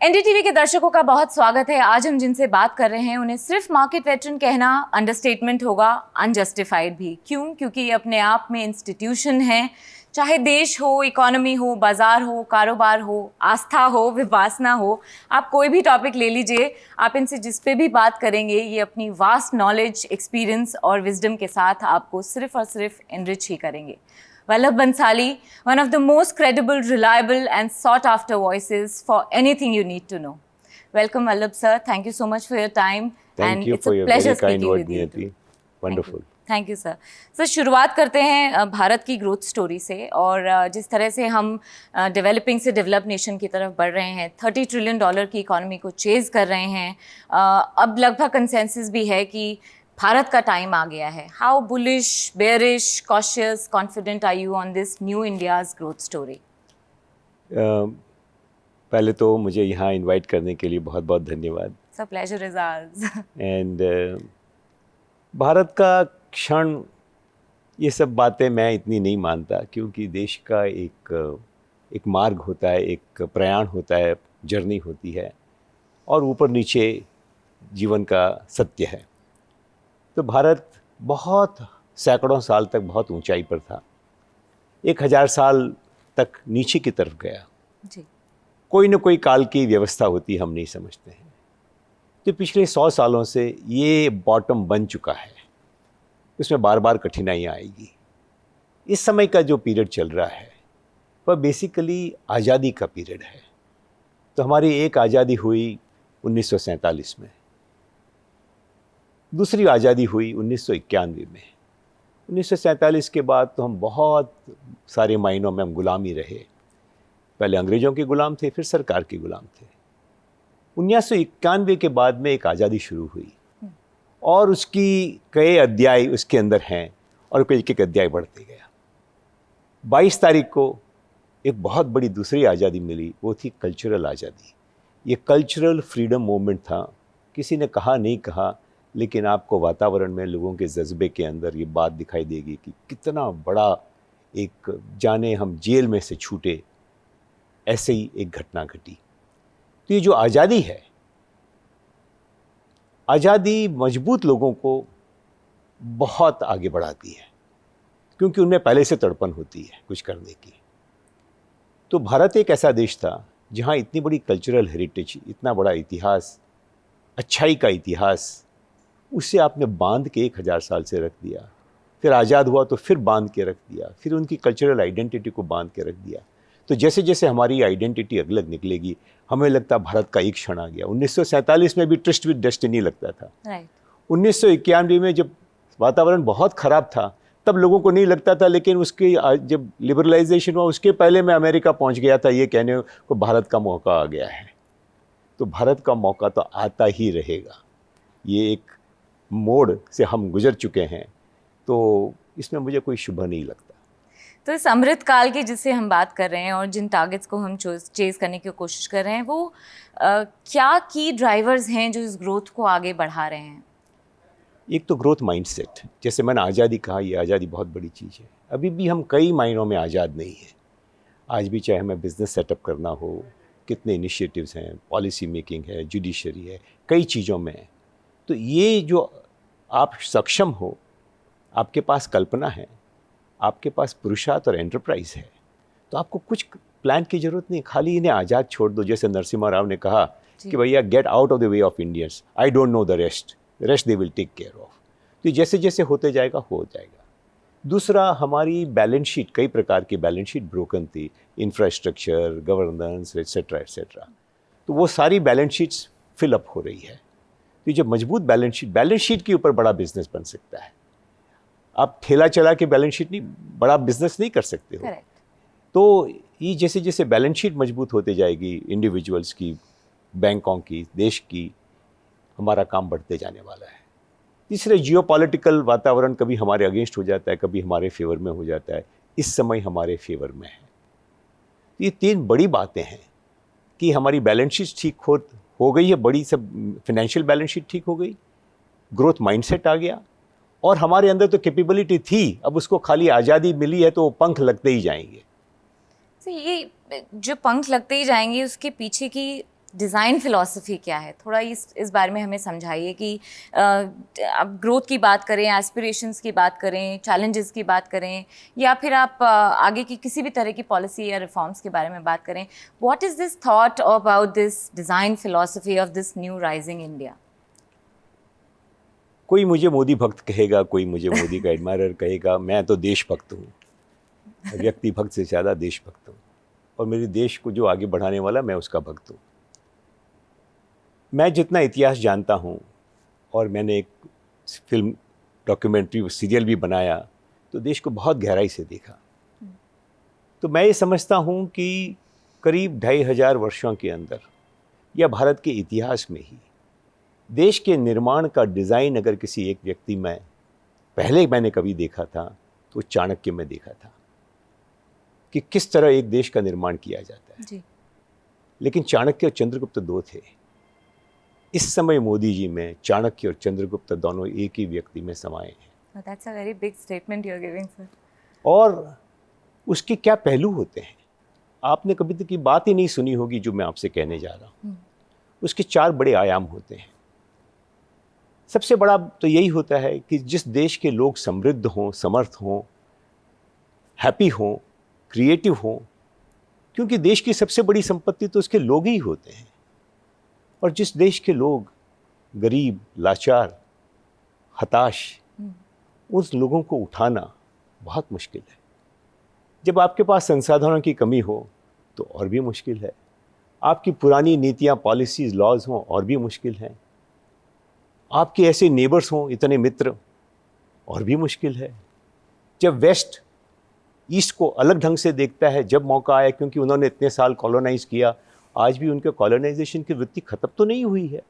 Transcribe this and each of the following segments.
NDTV के दर्शकों का बहुत स्वागत है। आज हम जिनसे बात कर रहे हैं उन्हें सिर्फ मार्केट वेटरन कहना अंडरस्टेटमेंट होगा, अनजस्टिफाइड भी। क्यों? क्योंकि ये अपने आप में इंस्टीट्यूशन है। चाहे देश हो, इकोनॉमी हो, बाजार हो, कारोबार हो, आस्था हो, विपासना हो, आप कोई भी टॉपिक ले लीजिए, आप इनसे जिस पे भी बात करेंगे ये अपनी वास्ट नॉलेज, एक्सपीरियंस और विजडम के साथ आपको सिर्फ और सिर्फ एनरिच ही करेंगे। Vallabh Bhansali, one of the most credible, reliable and sought after voices for anything you need to know. Welcome Vallabh sir, thank you so much for your time. Thank you for your very kind word, Niyati. Wonderful. Thank you sir. Sir शुरुआत करते हैं भारत की growth story से, और जिस तरह से हम डेवलपिंग से डेवलप नेशन की तरफ बढ़ रहे हैं, $30 ट्रिलियन की इकोनॉमी को चेज कर रहे हैं। अब लगभग कंसेंसस भी है कि भारत का टाइम आ गया है। How bullish, bearish, cautious, confident are you on this new India's growth story? पहले तो मुझे यहाँ इनवाइट करने के लिए बहुत बहुत धन्यवाद। Sir pleasure is ours. And Bharat का क्षण, ये सब बातें मैं इतनी नहीं मानता, क्योंकि देश का एक मार्ग होता है, एक प्रयाण होता है, जर्नी होती है, और ऊपर नीचे जीवन का सत्य है। तो भारत बहुत सैकड़ों साल तक बहुत ऊंचाई पर था, 1000 साल तक नीचे की तरफ गया जी। कोई न कोई काल की व्यवस्था होती हम नहीं समझते हैं। तो पिछले 100 सालों से ये बॉटम बन चुका है, उसमें बार बार कठिनाइयाँ आएगी। इस समय का जो पीरियड चल रहा है वह बेसिकली आज़ादी का पीरियड है। तो हमारी एक आज़ादी हुई 1947 में, दूसरी आज़ादी हुई 1991 में। 1947 के बाद तो हम बहुत सारे मायनों में हम गुलाम ही रहे। पहले अंग्रेज़ों के गुलाम थे, फिर सरकार के गुलाम थे। 1991 के बाद में एक आज़ादी शुरू हुई, और उसकी कई अध्याय उसके अंदर हैं, और कोई एक अध्याय बढ़ते गया। 22 तारीख को एक बहुत बड़ी दूसरी आज़ादी मिली, वो थी कल्चरल आज़ादी। ये कल्चरल फ्रीडम मूवमेंट था। किसी ने कहा नहीं कहा, लेकिन आपको वातावरण में, लोगों के जज्बे के अंदर ये बात दिखाई देगी कि कितना बड़ा एक, जाने हम जेल में से छूटे, ऐसे ही एक घटना घटी। तो ये जो आज़ादी है, आज़ादी मजबूत लोगों को बहुत आगे बढ़ाती है, क्योंकि उनमें पहले से तड़पन होती है कुछ करने की। तो भारत एक ऐसा देश था जहाँ इतनी बड़ी कल्चरल हेरिटेज, इतना बड़ा इतिहास, अच्छाई का इतिहास, उसे आपने बांध के 1000 साल से रख दिया। फिर आज़ाद हुआ तो फिर बांध के रख दिया, फिर उनकी कल्चरल आइडेंटिटी को बांध के रख दिया। तो जैसे जैसे हमारी आइडेंटिटी अलग निकलेगी, हमें लगता भारत का एक क्षण आ गया। 1947 में भी ट्रस्ट विद डेस्टिनी लगता था। 1991 में जब वातावरण बहुत ख़राब था, तब लोगों को नहीं लगता था, लेकिन उसके जब लिबरलाइजेशन हुआ, उसके पहले मैं अमेरिका पहुंच गया था ये कहने को भारत का मौका आ गया है। तो भारत का मौका तो आता ही रहेगा। ये एक मोड़ से हम गुजर चुके हैं, तो इसमें मुझे कोई शुभ नहीं लगता। तो इस अमृत काल की जिससे हम बात कर रहे हैं, और जिन टारगेट्स को हम चेज करने की कोशिश कर रहे हैं, वो क्या की ड्राइवर्स हैं जो इस ग्रोथ को आगे बढ़ा रहे हैं? एक तो ग्रोथ माइंडसेट। जैसे मैंने आज़ादी कहा, ये आज़ादी बहुत बड़ी चीज़ है। अभी भी हम कई मायनों में आज़ाद नहीं हैं। आज भी चाहे हमें बिज़नेस सेटअप करना हो, कितने इनिशिएटिव्स हैं, पॉलिसी मेकिंग है, जुडिशरी है, कई चीज़ों में है। तो ये जो आप सक्षम हो, आपके पास कल्पना है, आपके पास पुरुषार्थ और एंटरप्राइज है, तो आपको कुछ प्लान की ज़रूरत नहीं, खाली इन्हें आज़ाद छोड़ दो। जैसे नरसिम्हा राव ने कहा कि भैया get out of the way of Indians, I don't know the rest they will take care of. तो जैसे जैसे होते जाएगा हो जाएगा। दूसरा, हमारी बैलेंस शीट, कई प्रकार की बैलेंस शीट ब्रोकन थी, इंफ्रास्ट्रक्चर, गवर्नेंस, एट्सेट्रा एट्सेट्रा। तो वो सारी बैलेंस शीट्स फिलअप हो रही है। तो जब मजबूत बैलेंस शीट के ऊपर बड़ा बिजनेस बन सकता है। आप ठेला चला के बैलेंस शीट नहीं, बड़ा बिजनेस नहीं कर सकते हो। तो ये जैसे जैसे बैलेंस शीट मजबूत होते जाएगी, इंडिविजुअल्स की, बैंकों की, देश की, हमारा काम बढ़ते जाने वाला है। तीसरे, जियोपॉलिटिकल वातावरण कभी हमारे अगेंस्ट हो जाता है, कभी हमारे फेवर में हो जाता है। इस समय हमारे फेवर में है। ये 3 बड़ी बातें हैं कि हमारी बैलेंस शीट ठीक हो गई है, बड़ी सब फाइनेंशियल बैलेंस शीट ठीक हो गई, ग्रोथ माइंडसेट आ गया, और हमारे अंदर तो कैपेबिलिटी थी, अब उसको खाली आज़ादी मिली है तो पंख लगते ही जाएंगे। तो ये जो पंख लगते ही जाएंगे, उसके पीछे की डिज़ाइन फ़िलॉसफी क्या है, थोड़ा इस बारे में हमें समझाइए कि आप ग्रोथ की बात करें, एस्पिरेशंस की बात करें, चैलेंजेस की बात करें, या फिर आप आगे की किसी भी तरह की पॉलिसी या रिफॉर्म्स के बारे में बात करें. What is this thought about this design philosophy of this new rising India? कोई मुझे मोदी भक्त कहेगा, कोई मुझे मोदी का एडमायरर कहेगा. मैं तो देशभक्त हूँ, व्यक्ति भक्त से ज़्यादा देशभक्त हूँ, और मेरे देश को जो आगे बढ़ाने वाला, मैं उसका भक्त हूँ. मैं जितना इतिहास जानता हूँ, और मैंने एक फिल्म, डॉक्यूमेंट्री, सीरियल भी बनाया, तो देश को बहुत गहराई से देखा. तो मैं ये समझता हूँ कि करीब 2500 वर्षों के अंदर, या भारत के इतिहास में ही, देश के निर्माण का डिज़ाइन अगर किसी एक व्यक्ति में पहले मैंने कभी देखा था, तो चाणक्य में देखा था कि किस तरह एक देश का निर्माण किया जाता है. जी. लेकिन चाणक्य और चंद्रगुप्त दो थे. इस समय मोदी जी में चाणक्य और चंद्रगुप्त दोनों एक ही व्यक्ति में समाये हैं. That's a very big statement you are giving, sir. और उसके क्या पहलू होते हैं, आपने कभी तक की बात ही नहीं सुनी होगी जो मैं आपसे कहने जा रहा हूँ. उसके 4 बड़े आयाम होते हैं. सबसे बड़ा तो यही होता है कि जिस देश के लोग समृद्ध हों, समर्थ हों, हैप्पी हों, क्रिएटिव हों, क्योंकि देश की सबसे बड़ी संपत्ति तो उसके लोग ही होते हैं. और जिस देश के लोग गरीब, लाचार, हताश, उस लोगों को उठाना बहुत मुश्किल है. जब आपके पास संसाधनों की कमी हो तो और भी मुश्किल है. आपकी पुरानी नीतियाँ, पॉलिसीज़, लॉज हों और भी मुश्किल हैं. आपके ऐसे नेबर्स हों, इतने मित्र, और भी मुश्किल है. जब वेस्ट ईस्ट को अलग ढंग से देखता है, जब मौका आया, क्योंकि उन्होंने इतने साल कॉलोनाइज किया, आज भी उनके कॉलोनाइजेशन की वृत्ति खत्म तो नहीं हुई है.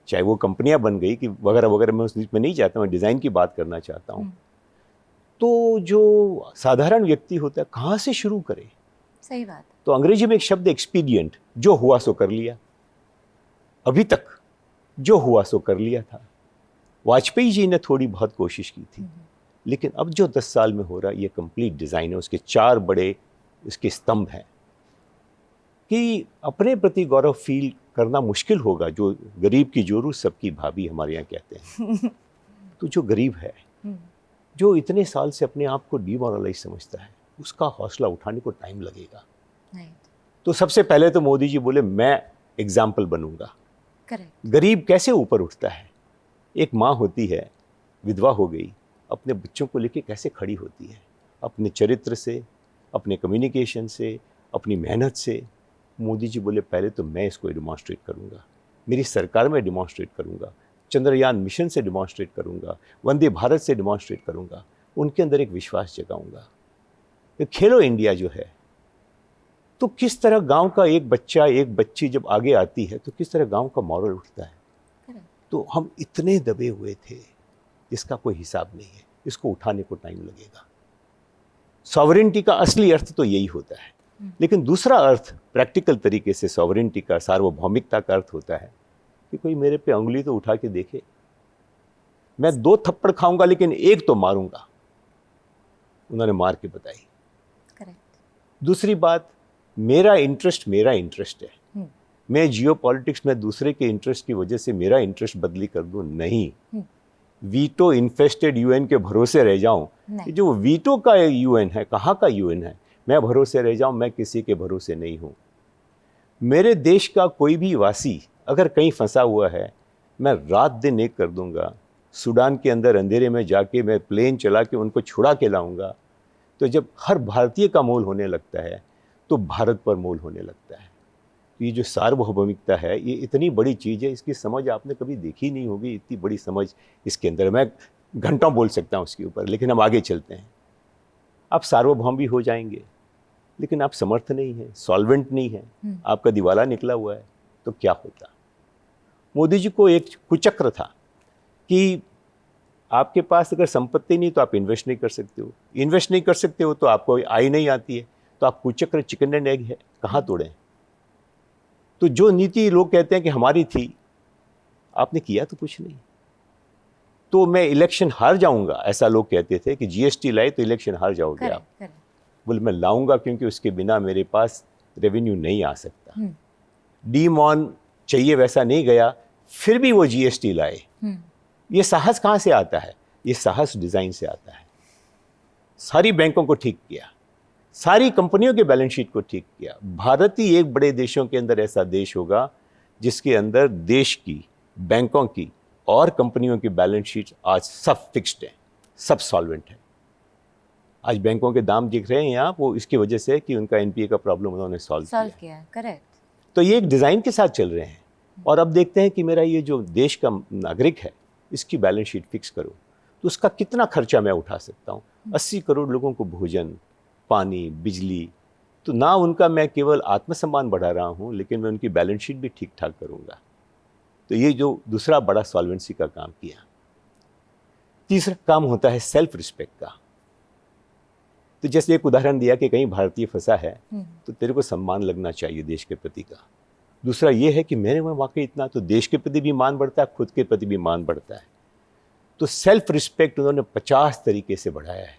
चाहे वो कंपनियां बन गई कि वगैरह वगैरह, मैं उस में नहीं चाहता, मैं डिज़ाइन की बात करना चाहता हूँ. तो जो साधारण व्यक्ति होता है, कहाँ से शुरू करे? सही बात. तो अंग्रेजी में एक शब्द एक्सपीडियंट, जो हुआ सो कर लिया. अभी तक जो हुआ सो कर लिया था. वाजपेयी जी ने थोड़ी बहुत कोशिश की थी, लेकिन अब जो 10 साल में हो रहा है, ये कंप्लीट डिज़ाइन है. उसके 4 बड़े इसके स्तंभ हैं कि अपने प्रति गौरव फील करना मुश्किल होगा. जो गरीब की जोरू सबकी भाभी, हमारे यहाँ कहते हैं. तो जो गरीब है, जो इतने साल से अपने आप को डिमोरलाइज समझता है, उसका हौसला उठाने को टाइम लगेगा. तो सबसे पहले तो मोदी जी बोले, मैं एग्जाम्पल बनूंगा. गरीब कैसे ऊपर उठता है? एक माँ होती है, विधवा हो गई, अपने बच्चों को लेके कैसे खड़ी होती है, अपने चरित्र से, अपने कम्युनिकेशन से, अपनी मेहनत से. मोदी जी बोले, पहले तो मैं इसको डिमॉन्स्ट्रेट करूंगा, मेरी सरकार में डिमॉन्स्ट्रेट करूंगा, चंद्रयान मिशन से डिमॉन्स्ट्रेट करूंगा, वंदे भारत से डिमॉन्स्ट्रेट करूंगा. उनके अंदर एक विश्वास जगाऊंगा. खेलो इंडिया जो है, तो किस तरह गांव का एक बच्चा, एक बच्ची जब आगे आती है, तो किस तरह गांव का मॉरल उठता है. तो हम इतने दबे हुए थे जिसका कोई हिसाब नहीं है. इसको उठाने को टाइम लगेगा. सॉवरेनिटी का असली अर्थ तो यही होता है. लेकिन दूसरा अर्थ प्रैक्टिकल तरीके से सॉवरेनिटी का, सार्वभौमिकता का अर्थ होता है कि कोई मेरे पे उंगली तो उठा के देखे. मैं 2 थप्पड़ खाऊंगा, लेकिन एक तो मारूंगा. उन्होंने मार के बताई. दूसरी बात, मेरा इंटरेस्ट है. मैं जियोपॉलिटिक्स में दूसरे के इंटरेस्ट की वजह से मेरा इंटरेस्ट बदली कर दूं, नहीं. वीटो इन्फेस्टेड यूएन के भरोसे रह जाऊं. ये जो वीटो का यूएन है, कहाँ का यूएन है? मैं भरोसे रह जाऊं, मैं किसी के भरोसे नहीं हूं. मेरे देश का कोई भी वासी अगर कहीं फंसा हुआ है, मैं रात दिन एक कर दूंगा. सूडान के अंदर अंधेरे में जाके मैं प्लेन चला के उनको छुड़ा के लाऊंगा. तो जब हर भारतीय का मोल होने लगता है, तो भारत पर मोल होने लगता है. ये जो सार्वभौमिकता है, ये इतनी बड़ी चीज़ है, इसकी समझ आपने कभी देखी नहीं होगी. इतनी बड़ी समझ इसके अंदर, मैं घंटों बोल सकता हूँ उसके ऊपर, लेकिन हम आगे चलते हैं. आप सार्वभौम भी हो जाएंगे, लेकिन आप समर्थ नहीं हैं, सॉल्वेंट नहीं हैं, आपका दिवाला निकला हुआ है, तो क्या होता? मोदी जी को एक कुचक्र था कि आपके पास अगर संपत्ति नहीं तो आप इन्वेस्ट नहीं कर सकते हो, इन्वेस्ट नहीं कर सकते हो तो आपको आय नहीं आती है, तो आप कुचक्र चिकन एंड एग है, कहाँ तोड़ें? तो जो नीति लोग कहते हैं कि हमारी थी, आपने किया तो कुछ नहीं. तो मैं इलेक्शन हार जाऊंगा, ऐसा लोग कहते थे कि जीएसटी लाए तो इलेक्शन हार जाओगे आप. बोले मैं लाऊंगा, क्योंकि उसके बिना मेरे पास रेवेन्यू नहीं आ सकता. डीमॉन चाहिए वैसा नहीं गया, फिर भी वो जीएसटी लाए। ये साहस कहाँ से आता है? ये साहस डिज़ाइन से आता है। सारी बैंकों को ठीक किया, सारी कंपनियों के बैलेंस शीट को ठीक किया। भारत ही एक बड़े देशों के अंदर ऐसा देश होगा जिसके अंदर देश की, बैंकों की और कंपनियों की बैलेंस शीट आज सब फिक्स्ड है, सब सॉल्वेंट है। आज बैंकों के दाम दिख रहे हैं यहाँ, वो इसकी वजह से कि उनका एनपीए का प्रॉब्लम उन्होंने सॉल्व किया है। करेक्ट। तो ये एक डिज़ाइन के साथ चल रहे हैं। और अब देखते हैं कि मेरा ये जो देश का नागरिक है, इसकी बैलेंस शीट फिक्स करो तो उसका कितना खर्चा मैं उठा सकता हूँ। 80 करोड़ लोगों को भोजन, पानी, बिजली, तो ना उनका मैं केवल आत्मसम्मान बढ़ा रहा हूँ, लेकिन मैं उनकी बैलेंस शीट भी ठीक ठाक करूँगा। तो ये जो दूसरा बड़ा सॉल्वेंसी का काम किया। तीसरा काम होता है सेल्फ रिस्पेक्ट का। तो जैसे एक उदाहरण दिया कि कहीं भारतीय फंसा है तो तेरे को सम्मान लगना चाहिए देश के प्रति का। दूसरा ये है कि मेरे में वाकई इतना, तो देश के प्रति भी मान बढ़ता है, खुद के प्रति भी मान बढ़ता है। तो सेल्फ रिस्पेक्ट उन्होंने 50 तरीके से बढ़ाया है।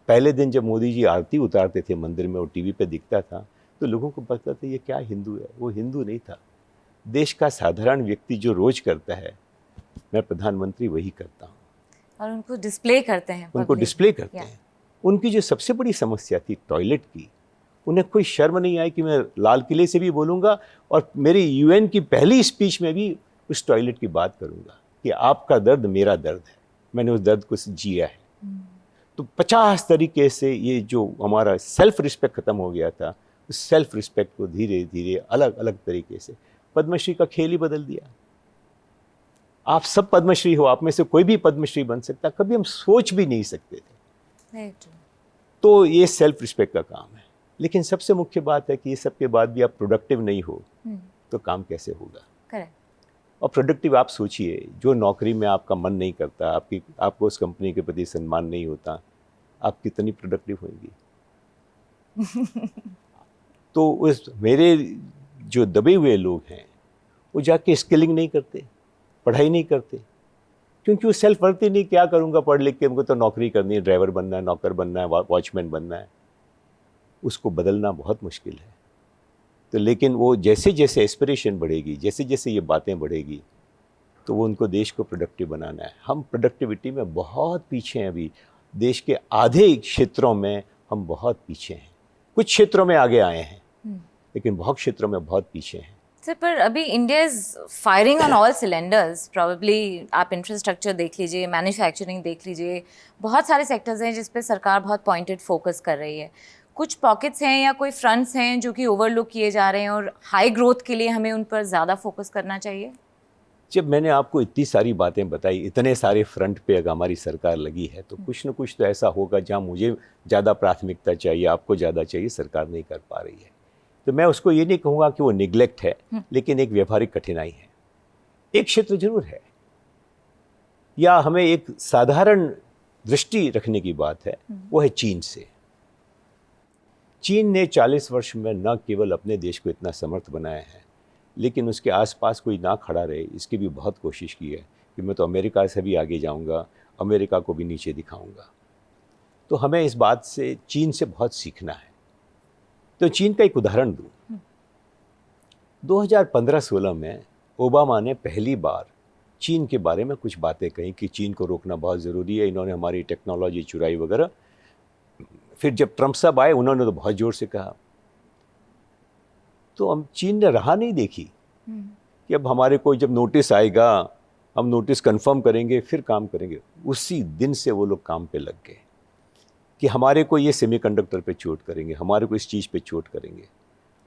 पहले दिन जब मोदी जी आरती उतारते थे मंदिर में और टीवी पे दिखता था तो लोगों को पता था ये क्या हिंदू है। वो हिंदू नहीं था, देश का साधारण व्यक्ति जो रोज करता है, मैं प्रधानमंत्री वही करता हूँ। और उनको डिस्प्ले करते हैं, उनको डिस्प्ले करते हैं। उनकी जो सबसे बड़ी समस्या थी टॉयलेट की, उन्हें कोई शर्म नहीं आई कि मैं लाल किले से भी बोलूँगा और मेरी यूएन की पहली स्पीच में भी उस टॉयलेट की बात करूँगा कि आपका दर्द मेरा दर्द है, मैंने उस दर्द को जिया है। तो 50 तरीके से ये जो हमारा सेल्फ रिस्पेक्ट खत्म हो गया था, उस सेल्फ रिस्पेक्ट को धीरे धीरे अलग अलग तरीके से पद्मश्री का खेल ही बदल दिया। आप सब पद्मश्री हो, आप में से कोई भी पद्मश्री बन सकता, कभी हम सोच भी नहीं सकते थे। तो ये सेल्फ रिस्पेक्ट का काम है। लेकिन सबसे मुख्य बात है कि ये सब के बाद भी आप प्रोडक्टिव नहीं हो तो काम कैसे होगा। करेक्ट। और प्रोडक्टिव आप सोचिए, जो नौकरी में आपका मन नहीं करता, आपको उस कंपनी के प्रति सम्मान नहीं होता, आप कितनी प्रोडक्टिव होंगी। तो उस मेरे जो दबे हुए लोग हैं वो जाके स्किलिंग नहीं करते, पढ़ाई नहीं करते, क्योंकि वो सेल्फ वर्थ ही नहीं, क्या करूँगा पढ़ लिख के, हमको तो नौकरी करनी है, ड्राइवर बनना है, नौकर बनना है, वॉचमैन बनना है। उसको बदलना बहुत मुश्किल है। तो लेकिन वो जैसे जैसे एस्पिरेशन बढ़ेगी, जैसे जैसे ये बातें बढ़ेगी, तो वो उनको देश को प्रोडक्टिव बनाना है। हम प्रोडक्टिविटी में बहुत पीछे हैं अभी। देश के आधे क्षेत्रों में हम बहुत पीछे हैं। कुछ क्षेत्रों में आगे आए हैं लेकिन बहुत क्षेत्रों में बहुत पीछे हैं। सर, पर अभी India is firing on all cylinders. Probably आप इंफ्रास्ट्रक्चर देख लीजिए, मैन्युफैक्चरिंग देख लीजिए, बहुत सारे सेक्टर्स हैं जिस पे सरकार बहुत पॉइंटेड फोकस कर रही है। कुछ पॉकेट्स हैं या कोई फ्रंट्स हैं जो कि ओवरलुक किए जा रहे हैं और हाई ग्रोथ के लिए हमें उन पर ज़्यादा फोकस करना चाहिए। जब मैंने आपको इतनी सारी बातें बताई, इतने सारे फ्रंट पे अगर हमारी सरकार लगी है, तो कुछ न कुछ तो ऐसा होगा जहाँ मुझे ज़्यादा प्राथमिकता चाहिए, आपको ज़्यादा चाहिए, सरकार नहीं कर पा रही है। तो मैं उसको ये नहीं कहूँगा कि वो निगलेक्ट है, लेकिन एक व्यवहारिक कठिनाई है। एक क्षेत्र जरूर है, या हमें एक साधारण दृष्टि रखने की बात है, वो है चीन से। चीन ने 40 वर्ष में न केवल अपने देश को इतना समर्थ बनाया है, लेकिन उसके आसपास कोई ना खड़ा रहे, इसकी भी बहुत कोशिश की है कि मैं तो अमेरिका से भी आगे जाऊंगा, अमेरिका को भी नीचे दिखाऊंगा। तो हमें इस बात से, चीन से बहुत सीखना है। तो चीन का एक उदाहरण दूं। 2015-16 में ओबामा ने पहली बार चीन के बारे में कुछ बातें कही कि चीन को रोकना बहुत ज़रूरी है, इन्होंने हमारी टेक्नोलॉजी चुराई वगैरह। फिर जब ट्रम्प साहब आए, उन्होंने तो बहुत ज़ोर से कहा। तो हम चीन ने राह नहीं देखी कि अब हमारे को जब नोटिस आएगा, हम नोटिस कंफर्म करेंगे, फिर काम करेंगे। उसी दिन से वो लोग काम पे लग गए कि हमारे को ये सेमीकंडक्टर पे चोट करेंगे, हमारे को इस चीज़ पे चोट करेंगे।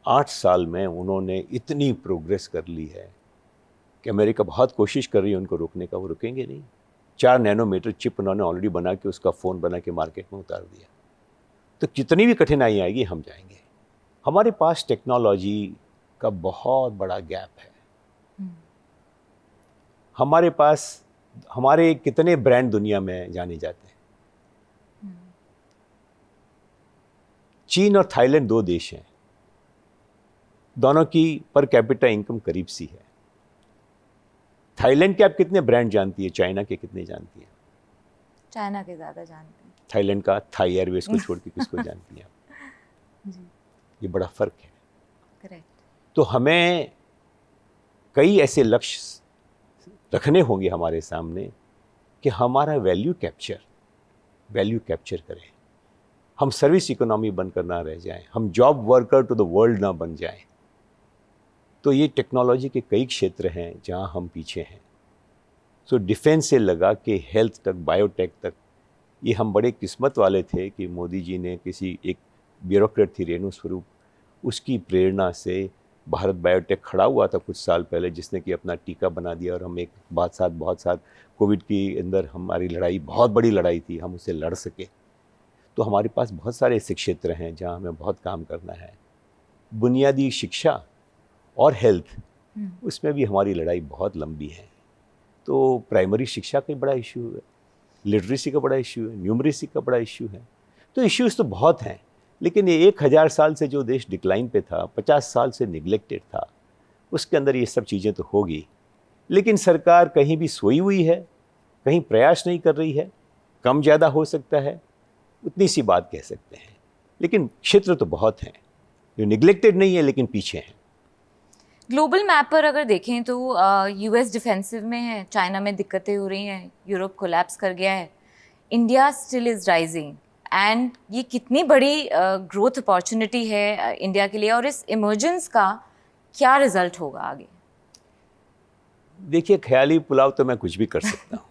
8 साल में उन्होंने इतनी प्रोग्रेस कर ली है कि अमेरिका बहुत कोशिश कर रही है उनको रोकने का, वो रुकेंगे नहीं। 4 नैनोमीटर चिप उन्होंने ऑलरेडी बना के उसका फ़ोन बना के मार्केट में उतार दिया। तो कितनी भी कठिनाई आएगी, हम जाएंगे। हमारे पास टेक्नोलॉजी का बहुत बड़ा गैप है। हमारे पास, हमारे कितने ब्रांड दुनिया में जाने जाते हैं। चीन और थाईलैंड 2 देश हैं, दोनों की पर कैपिटा इनकम करीब सी है। थाईलैंड के आप कितने ब्रांड जानती है, चाइना के कितने जानती है? चाइना के ज़्यादा जानते हैं। थाईलैंड का थाई एयरवेज को छोड़ के किसको जानती हैं आप? जी, ये बड़ा फर्क है। करेक्ट। तो हमें कई ऐसे लक्ष्य रखने होंगे हमारे सामने कि हमारा वैल्यू कैप्चर करें, हम सर्विस इकोनॉमी बनकर ना रह जाएं, हम job worker to the world ना बन जाएं। तो ये टेक्नोलॉजी के कई क्षेत्र हैं जहां हम पीछे हैं। सो डिफेंस से लगा के हेल्थ तक, बायोटेक तक, ये हम बड़े किस्मत वाले थे कि मोदी जी ने किसी एक ब्यूरोक्रेट थी रेणु स्वरूप, उसकी प्रेरणा से भारत बायोटेक खड़ा हुआ था कुछ साल पहले, जिसने कि अपना टीका बना दिया। और हम एक बहुत साल कोविड के अंदर हमारी लड़ाई बहुत बड़ी लड़ाई थी, हम उससे लड़ सके। तो हमारे पास बहुत सारे ऐसे क्षेत्र हैं जहां हमें बहुत काम करना है। बुनियादी शिक्षा और हेल्थ, उसमें भी हमारी लड़ाई बहुत लंबी है। तो प्राइमरी शिक्षा का बड़ा इशू है, लिटरेसी का बड़ा इशू है, न्यूमरेसी का बड़ा इशू है। तो इश्यूज़ तो बहुत हैं, लेकिन ये 1000 साल से जो देश डिक्लाइन पे था, 50 साल से निगलेक्टेड था, उसके अंदर ये सब चीज़ें तो होगी। लेकिन सरकार कहीं भी सोई हुई है, कहीं प्रयास नहीं कर रही है। कम ज़्यादा हो सकता है, उतनी सी बात कह सकते हैं। लेकिन क्षेत्र तो बहुत हैं जो निगलेक्टेड नहीं है लेकिन पीछे हैं। ग्लोबल मैप पर अगर देखें तो यूएस डिफेंसिव में है, चाइना में दिक्कतें हो रही हैं, यूरोप कोलैप्स कर गया है, India still is rising. And ये कितनी बड़ी ग्रोथ अपॉर्चुनिटी है इंडिया के लिए, और इस इमर्जेंस का क्या रिजल्ट होगा आगे? देखिए, ख्याली पुलाव तो मैं कुछ भी कर सकता हूँ,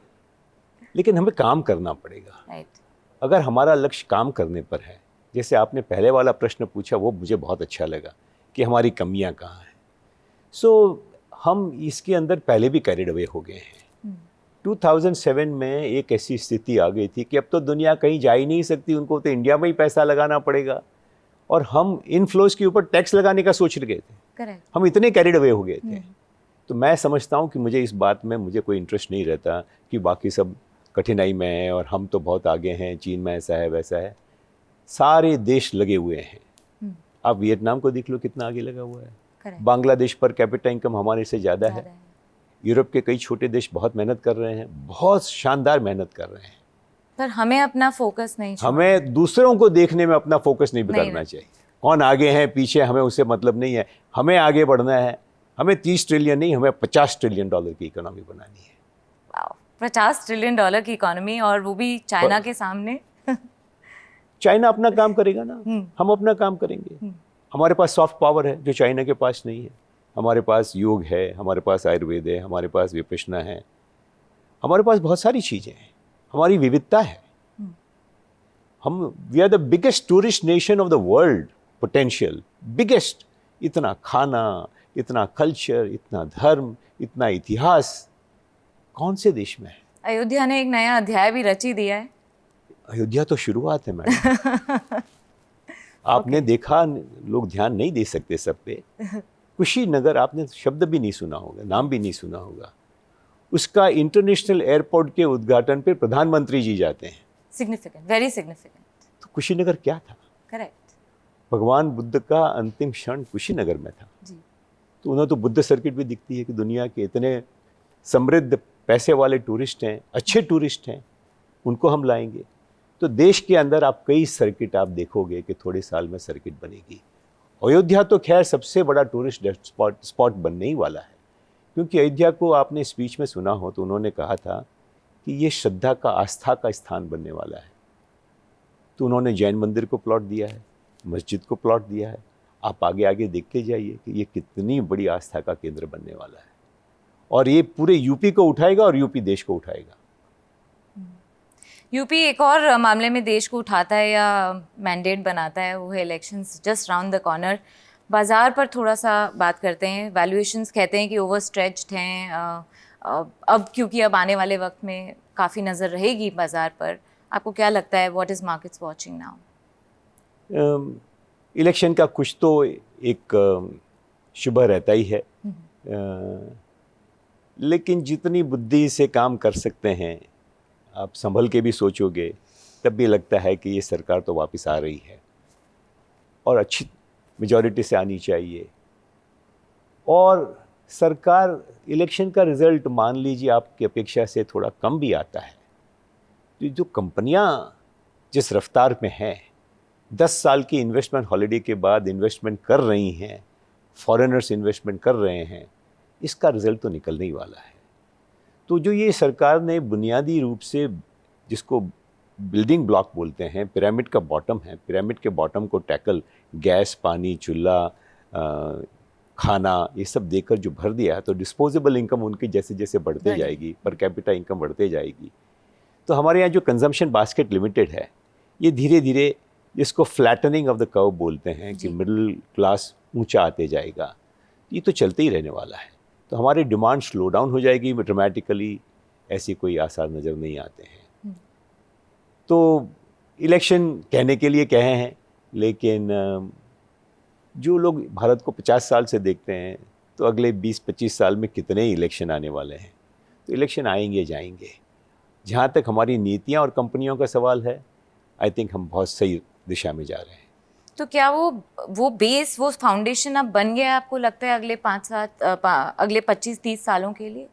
लेकिन हमें काम करना पड़ेगा। राइट। अगर हमारा लक्ष्य काम करने पर है, जैसे आपने पहले वाला प्रश्न पूछा, वो मुझे बहुत अच्छा लगा कि हमारी कमियां कहाँ हैं। हम इसके अंदर पहले भी कैरिड अवे हो गए हैं। 2007 में एक ऐसी स्थिति आ गई थी कि अब तो दुनिया कहीं जा ही नहीं सकती, उनको तो इंडिया में ही पैसा लगाना पड़ेगा, और हम इनफ्लोज के ऊपर टैक्स लगाने का सोच रहे थे। करेक्ट। हम इतने कैरिड अवे हो गए थे। तो मैं समझता हूँ कि मुझे इस बात में मुझे कोई इंटरेस्ट नहीं रहता कि बाकी सब कठिनाई में है और हम तो बहुत आगे हैं, चीन में ऐसा है वैसा है। सारे देश लगे हुए हैं। आप वियतनाम को देख लो, कितना आगे लगा हुआ है। बांग्लादेश पर कैपिटा इनकम हमारे से ज़्यादा है। यूरोप के कई छोटे देश बहुत मेहनत कर रहे हैं, बहुत शानदार मेहनत कर रहे हैं। पर हमें अपना फोकस नहीं, हमें दूसरों को देखने में अपना फोकस नहीं बिगाड़ना चाहिए। कौन आगे है पीछे, हमें उससे मतलब नहीं है। हमें आगे बढ़ना है। हमें 30 ट्रिलियन नहीं, हमें $50 ट्रिलियन की इकोनॉमी बनानी है। 50 ट्रिलियन डॉलर की इकोनॉमी, और वो भी चाइना के सामने। चाइना अपना काम करेगा ना, हम अपना काम करेंगे। हमारे पास सॉफ्ट पावर है जो चाइना के पास नहीं है। हमारे पास योग है, हमारे पास आयुर्वेद है, हमारे पास विपश्यना है, हमारे पास बहुत सारी चीज़ें हैं, हमारी विविधता है। We are the biggest tourist nation of the world, potential biggest. इतना खाना, इतना कल्चर, इतना धर्म, इतना इतिहास कौन से देश में है? अयोध्या ने एक नया अध्याय भी रच ही दिया है। अयोध्या तो शुरुआत है मैडम। आपने देखा, लोग ध्यान नहीं दे सकते सब पे। कुशीनगर, आपने शब्द भी नहीं सुना होगा, नाम भी नहीं सुना होगा। उसका इंटरनेशनल एयरपोर्ट के उद्घाटन पे प्रधानमंत्री जी जाते हैं। Significant, very significant. तो कुशीनगर क्या था? करेक्ट। भगवान बुद्ध का अंतिम क्षण कुशीनगर में था जी। तो उन्हें तो बुद्ध सर्किट भी दिखती है कि दुनिया के इतने समृद्ध पैसे वाले टूरिस्ट हैं, अच्छे टूरिस्ट हैं, उनको हम लाएंगे। तो देश के अंदर आप कई सर्किट आप देखोगे कि थोड़े साल में सर्किट बनेगी। अयोध्या तो खैर सबसे बड़ा टूरिस्ट स्पॉट बनने ही वाला है, क्योंकि अयोध्या को आपने स्पीच में सुना हो तो उन्होंने कहा था कि ये श्रद्धा का, आस्था का स्थान बनने वाला है। तो उन्होंने जैन मंदिर को प्लॉट दिया है, मस्जिद को प्लॉट दिया है। आप आगे आगे देखते जाइए कि ये कितनी बड़ी आस्था का केंद्र बनने वाला है, और ये पूरे यूपी को उठाएगा और यूपी देश को उठाएगा। यूपी एक और मामले में देश को उठाता है या मैंडेट बनाता है, वो है elections just round the corner. बाज़ार पर थोड़ा सा बात करते हैं। वैल्यूएशंस कहते हैं कि ओवर स्ट्रेच्ड हैं। अब क्योंकि अब आने वाले वक्त में काफ़ी नज़र रहेगी बाज़ार पर, आपको क्या लगता है, what is markets watching now? Election का कुछ तो एक शुभ रहता ही है, लेकिन जितनी बुद्धि से काम कर सकते हैं, आप संभल के भी सोचोगे तब भी लगता है कि ये सरकार तो वापस आ रही है और अच्छी मेजॉरिटी से आनी चाहिए। और सरकार, इलेक्शन का रिज़ल्ट मान लीजिए आपकी अपेक्षा से थोड़ा कम भी आता है, तो जो कंपनियां जिस रफ्तार में हैं, 10 साल की इन्वेस्टमेंट हॉलिडे के बाद इन्वेस्टमेंट कर रही हैं, फॉरेनर्स इन्वेस्टमेंट कर रहे हैं, इसका रिजल्ट तो निकलने ही वाला है। तो जो ये सरकार ने बुनियादी रूप से, जिसको बिल्डिंग ब्लॉक बोलते हैं, पिरामिड का बॉटम है, पिरामिड के बॉटम को टैकल गैस, पानी, चूल्हा, खाना, ये सब देकर जो भर दिया है, तो डिस्पोजेबल इनकम उनकी जैसे जैसे बढ़ते जाएगी, पर कैपिटा इनकम बढ़ते जाएगी, तो हमारे यहाँ जो कंजम्पशन बास्केट लिमिटेड है, ये धीरे धीरे, जिसको फ्लैटनिंग ऑफ द कर्व बोलते हैं, कि मिडिल क्लास ऊंचा आते जाएगा, ये तो चलते ही रहने वाला है। तो हमारी डिमांड स्लो डाउन हो जाएगी ड्रामेटिकली, ऐसी कोई आसार नज़र नहीं आते हैं। तो इलेक्शन कहने के लिए कहे हैं, लेकिन जो लोग भारत को 50 साल से देखते हैं, तो अगले 20-25 साल में कितने इलेक्शन आने वाले हैं। तो इलेक्शन आएंगे जाएंगे। जहाँ तक हमारी नीतियाँ और कंपनियों का सवाल है, आई थिंक हम बहुत सही दिशा में जा रहे हैं। तो क्या वो बेस, वो फाउंडेशन अब बन गया है, आपको लगता है अगले 25-30 सालों के लिए?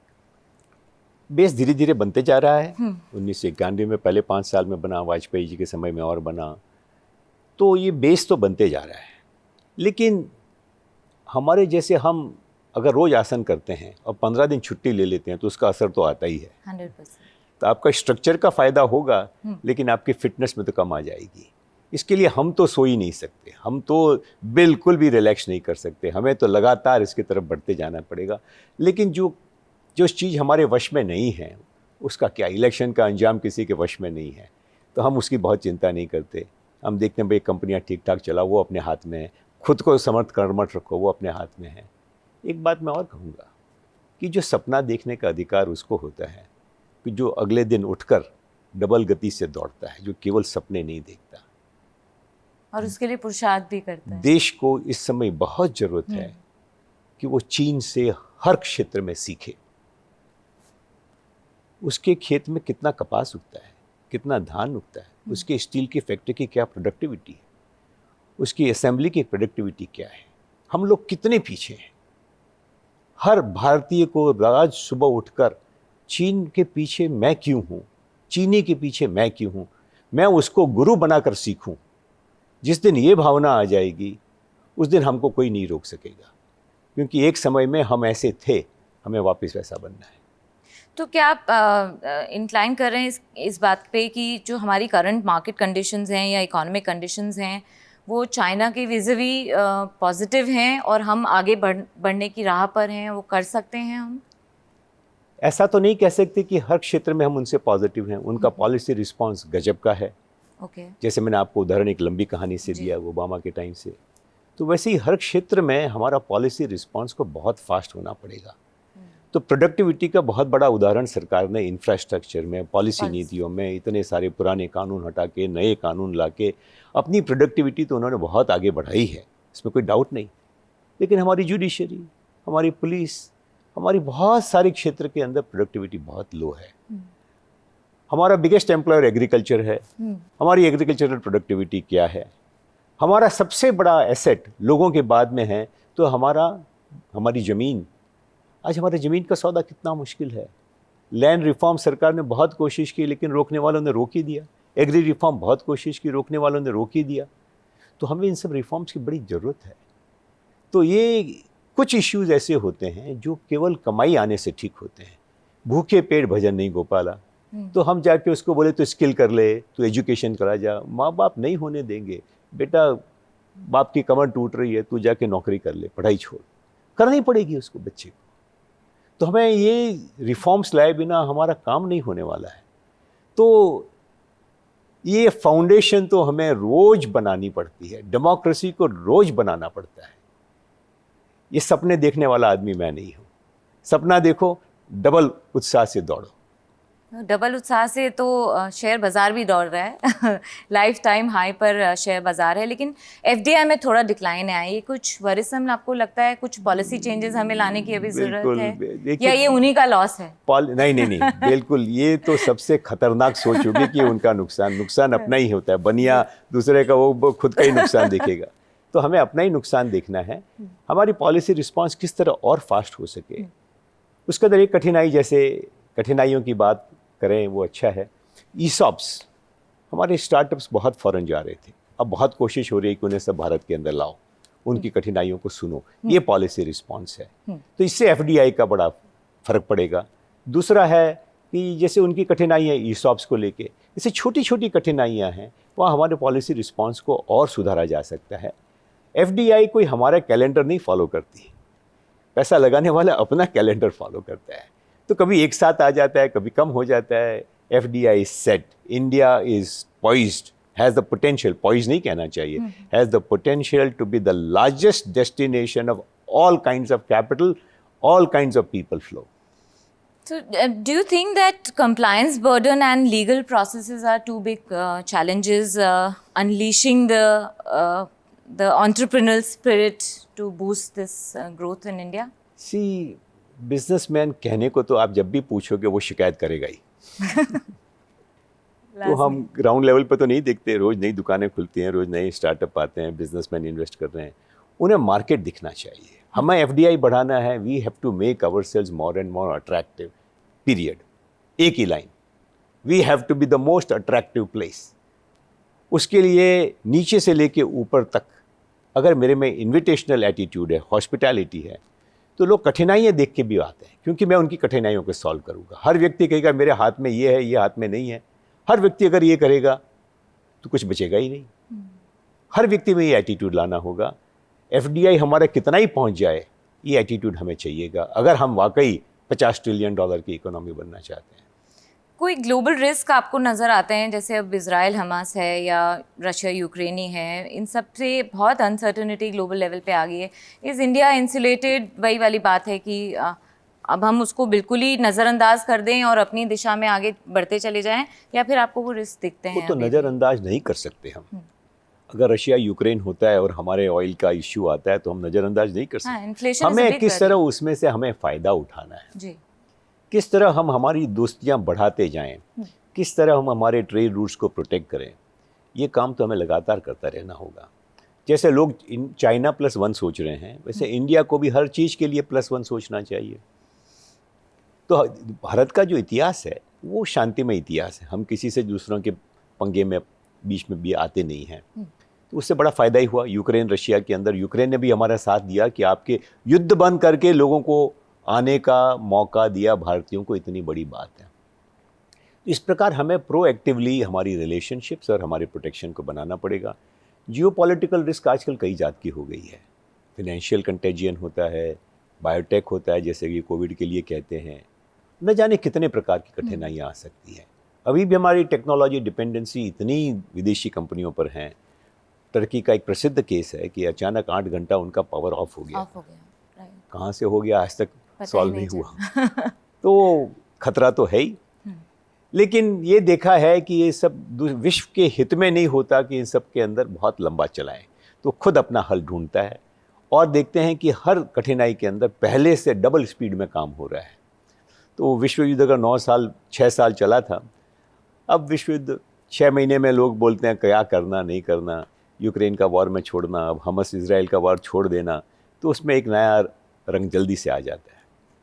बेस धीरे धीरे बनते जा रहा है। 1991 में पहले 5 साल में बना, वाजपेयी जी के समय में और बना, तो ये बेस तो बनते जा रहा है। लेकिन हमारे जैसे, हम अगर रोज़ आसन करते हैं और 15 दिन छुट्टी ले लेते हैं, तो उसका असर तो आता ही है। 100%। तो आपका स्ट्रक्चर का फ़ायदा होगा, लेकिन आपकी फिटनेस में तो कम आ जाएगी। इसके लिए हम तो सो ही नहीं सकते, हम तो बिल्कुल भी रिलैक्स नहीं कर सकते, हमें तो लगातार इसकी तरफ बढ़ते जाना पड़ेगा। लेकिन जो चीज़ हमारे वश में नहीं है, उसका क्या, इलेक्शन का अंजाम किसी के वश में नहीं है, तो हम उसकी बहुत चिंता नहीं करते। हम देखते हैं भाई कंपनियां ठीक ठाक चलाओ, वो अपने हाथ में है, खुद को समर्थ कर्मठ रखो, वो अपने हाथ में है। एक बात मैं और कहूँगा कि जो सपना देखने का अधिकार उसको होता है कि जो अगले दिन उठकर डबल गति से दौड़ता है, जो केवल सपने नहीं देखता, और उसके लिए पुरुषार्थ भी करता है। देश को इस समय बहुत ज़रूरत है कि वो चीन से हर क्षेत्र में सीखे। उसके खेत में कितना कपास उगता है, कितना धान उगता है, उसके स्टील की फैक्ट्री की क्या प्रोडक्टिविटी है, उसकी असेंबली की प्रोडक्टिविटी क्या है, हम लोग कितने पीछे हैं। हर भारतीय को रोज सुबह उठकर चीन के पीछे मैं क्यों हूँ, चीनी के पीछे मैं क्यों हूँ, मैं उसको गुरु बनाकर सीखूं। जिस दिन ये भावना आ जाएगी, उस दिन हमको कोई नहीं रोक सकेगा, क्योंकि एक समय में हम ऐसे थे, हमें वापस वैसा बनना है। तो क्या आप इंक्लाइन कर रहे हैं इस बात पे कि जो हमारी करंट मार्केट कंडीशंस हैं या इकोनॉमिक कंडीशंस हैं, वो चाइना के विज़िवी पॉजिटिव हैं और हम आगे बढ़ने की राह पर हैं, वो कर सकते हैं हम? ऐसा तो नहीं कह सकते कि हर क्षेत्र में हम उनसे पॉजिटिव हैं। उनका पॉलिसी रिस्पांस गजब का है। जैसे मैंने आपको उदाहरण एक लंबी कहानी से दिया, ओबामा के टाइम से, तो वैसे ही हर क्षेत्र में हमारा पॉलिसी रिस्पांस को बहुत फास्ट होना पड़ेगा। तो प्रोडक्टिविटी का बहुत बड़ा उदाहरण सरकार ने इंफ्रास्ट्रक्चर में, पॉलिसी नीतियों में, इतने सारे पुराने कानून हटा के नए कानून ला के अपनी प्रोडक्टिविटी तो उन्होंने बहुत आगे बढ़ाई है, इसमें कोई डाउट नहीं। लेकिन हमारी जुडिशरी, हमारी पुलिस, हमारी बहुत सारे क्षेत्र के अंदर प्रोडक्टिविटी बहुत लो है। हमारा बिगेस्ट एम्प्लॉयर एग्रीकल्चर है। हमारी एग्रीकल्चरल प्रोडक्टिविटी क्या है? हमारा सबसे बड़ा एसेट लोगों के बाद में है तो हमारी ज़मीन। आज हमारे ज़मीन का सौदा कितना मुश्किल है। लैंड रिफॉर्म सरकार ने बहुत कोशिश की, लेकिन रोकने वालों ने रोक ही दिया। एग्री रिफॉर्म बहुत कोशिश की, रोकने वालों ने रोक ही दिया। तो हमें इन सब रिफॉर्म्स की बड़ी ज़रूरत है। तो ये कुछ इश्यूज़ ऐसे होते हैं जो केवल कमाई आने से ठीक होते हैं। भूखे पेट भजन नहीं गोपाला। तो हम जाके उसको बोले तो स्किल कर ले, तो एजुकेशन करा जा, माँ बाप नहीं होने देंगे। बेटा बाप की कमर टूट रही है, तू जाके नौकरी कर ले, पढ़ाई छोड़, करनी पड़ेगी उसको बच्चे को। तो हमें ये रिफॉर्म्स लाए बिना हमारा काम नहीं होने वाला है। तो ये फाउंडेशन तो हमें रोज बनानी पड़ती है, डेमोक्रेसी को रोज बनाना पड़ता है। ये सपने देखने वाला आदमी मैं नहीं हूँ। सपना देखो, डबल उत्साह से दौड़ो। डबल उत्साह से तो शेयर बाज़ार भी दौड़ रहा है। लाइफ टाइम हाई पर शेयर बाज़ार है, लेकिन एफडीआई में थोड़ा डिक्लाइन है। ये कुछ वरिसम आपको लगता है? कुछ पॉलिसी चेंजेस हमें लाने की अभी ज़रूरत है, या ये उन्हीं का लॉस है? नहीं, बिल्कुल। ये तो सबसे खतरनाक सोच होगी कि उनका नुकसान अपना ही होता है। बनिया दूसरे का, वो खुद का ही नुकसान देखेगा। तो हमें अपना ही नुकसान देखना है। हमारी पॉलिसी रिस्पॉन्स किस तरह और फास्ट हो सके, उसके अंदर एक कठिनाइयों की बात करें वो अच्छा है। ईसॉप्स, हमारे स्टार्टअप्स बहुत फॉरेन जा रहे थे, अब बहुत कोशिश हो रही है कि उन्हें सब भारत के अंदर लाओ। उनकी कठिनाइयों को सुनो, ये पॉलिसी रिस्पॉन्स है। तो इससे एफडीआई का बड़ा फर्क पड़ेगा। दूसरा है कि जैसे उनकी कठिनाइयाँ ईसॉप्स को लेके, जैसे छोटी छोटी कठिनाइयाँ हैं, वहाँ हमारे पॉलिसी रिस्पॉन्स को और सुधारा जा सकता है। एफडीआई कोई हमारा कैलेंडर नहीं फॉलो करती, पैसा लगाने वाला अपना कैलेंडर फॉलो करता है, तो कभी एक साथ आ जाता है, कभी कम हो जाता है। FDI set India is poised, has the potential, poise नहीं कहना चाहिए, has the potential to be the largest destination of all kinds of capital, all kinds of people flow. So, do you think that compliance burden and legal processes are two big challenges unleashing the entrepreneurial spirit to boost this growth in India? See businessman कहने को तो आप जब भी पूछोगे वो शिकायत करेगा ही। तो हम ग्राउंड लेवल पे तो नहीं देखते, रोज नई दुकानें खुलती हैं, रोज नए स्टार्टअप आते हैं, बिजनेसमैन इन्वेस्ट कर रहे हैं, उन्हें मार्केट दिखना चाहिए। हमें एफडीआई बढ़ाना है, we have to make ourselves more and more attractive, period. एक ही line, we have to be the most attractive place. उसके लिए नीचे से लेके ऊपर तक अगर मेरे में इन्विटेशनल एटीट्यूड है, हॉस्पिटैलिटी है, तो लोग कठिनाइयाँ देख के भी आते हैं, क्योंकि मैं उनकी कठिनाइयों को सॉल्व करूँगा। हर व्यक्ति कहेगा मेरे हाथ में ये है, ये हाथ में नहीं है। हर व्यक्ति अगर ये करेगा तो कुछ बचेगा ही नहीं। हर व्यक्ति में ये एटीट्यूड लाना होगा। एफडीआई हमारा कितना ही पहुंच जाए, ये एटीट्यूड हमें चाहिएगा अगर हम वाकई $50 ट्रिलियन की इकोनॉमी बनना चाहते हैं। कोई ग्लोबल रिस्क आपको नज़र आते हैं, जैसे अब इजराइल हमास है या रशिया यूक्रेनी है, इन सब से बहुत अनसर्टनिटी ग्लोबल लेवल पे आ गई है। Is India insulated? वही वाली बात है कि अब हम उसको बिल्कुल ही नज़रअंदाज कर दें और अपनी दिशा में आगे बढ़ते चले जाएं, या फिर आपको वो रिस्क दिखते हैं? वो तो नज़रअंदाज नहीं कर सकते हम। अगर रशिया यूक्रेन होता है और हमारे ऑयल का इश्यू आता है तो हम नज़रअंदाज नहीं कर सकते। हमें किस तरह उसमें से हमें फ़ायदा उठाना है जी। किस तरह हम हमारी दोस्तियां बढ़ाते जाएं, किस तरह हम हमारे ट्रेड रूट्स को प्रोटेक्ट करें, ये काम तो हमें लगातार करता रहना होगा। जैसे लोग चाइना +1 सोच रहे हैं, वैसे इंडिया को भी हर चीज़ के लिए +1 सोचना चाहिए। तो भारत का जो इतिहास है वो शांतिमय इतिहास है। हम किसी से दूसरों के पंगे में बीच में भी आते नहीं हैं, तो उससे बड़ा फ़ायदा ही हुआ। यूक्रेन रशिया के अंदर यूक्रेन ने भी हमारा साथ दिया कि आपके युद्ध बंद करके लोगों को आने का मौका दिया भारतीयों को, इतनी बड़ी बात है। इस प्रकार हमें प्रोएक्टिवली हमारी रिलेशनशिप्स और हमारे प्रोटेक्शन को बनाना पड़ेगा। जियोपॉलिटिकल रिस्क आजकल कई जात की हो गई है। फिनेंशियल कंटेजियन होता है, बायोटेक होता है, जैसे ये कोविड के लिए कहते हैं, न जाने कितने प्रकार की कठिनाइयाँ आ सकती हैं। अभी भी हमारी टेक्नोलॉजी डिपेंडेंसी इतनी विदेशी कंपनियों पर हैं। टर्की का एक प्रसिद्ध केस है कि अचानक 8 घंटा उनका पावर ऑफ हो गया। कहाँ से हो गया आज तक सॉल्व नहीं हुआ। तो खतरा तो है ही, लेकिन ये देखा है कि ये सब विश्व के हित में नहीं होता कि इन सब के अंदर बहुत लंबा चलाएं, तो खुद अपना हल ढूंढता है। और देखते हैं कि हर कठिनाई के अंदर पहले से डबल स्पीड में काम हो रहा है। तो विश्व युद्ध अगर 6 साल चला था, अब विश्व युद्ध 6 महीने में लोग बोलते हैं क्या करना नहीं करना, यूक्रेन का वॉर में छोड़ना, अब हमस इजराइल का वॉर छोड़ देना, तो उसमें एक नया रंग जल्दी से आ जाता है।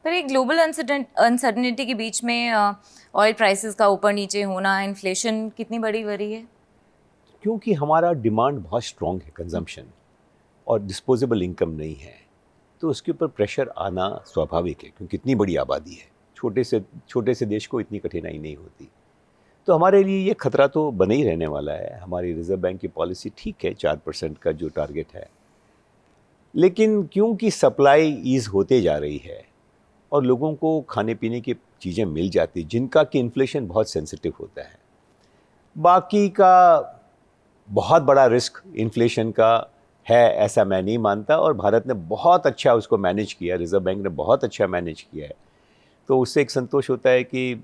पर एक ग्लोबल अनसर्टनिटी के बीच में ऑयल प्राइसेस का ऊपर नीचे होना, इन्फ्लेशन कितनी बड़ी वरी है? क्योंकि हमारा डिमांड बहुत स्ट्रॉन्ग है, कंजम्पशन, और डिस्पोजेबल इनकम नहीं है, तो उसके ऊपर प्रेशर आना स्वाभाविक है, क्योंकि इतनी बड़ी आबादी है। छोटे से देश को इतनी कठिनाई नहीं होती। तो हमारे लिए ये खतरा तो बने ही रहने वाला है। हमारी रिजर्व बैंक की पॉलिसी ठीक है, 4% का जो टारगेट है, लेकिन क्योंकि सप्लाई ईज होते जा रही है और लोगों को खाने पीने की चीज़ें मिल जाती, जिनका कि इन्फ्लेशन बहुत सेंसिटिव होता है। बाकी का बहुत बड़ा रिस्क इन्फ्लेशन का है ऐसा मैं नहीं मानता, और भारत ने बहुत अच्छा उसको मैनेज किया, रिजर्व बैंक ने बहुत अच्छा मैनेज किया है। तो उससे एक संतोष होता है कि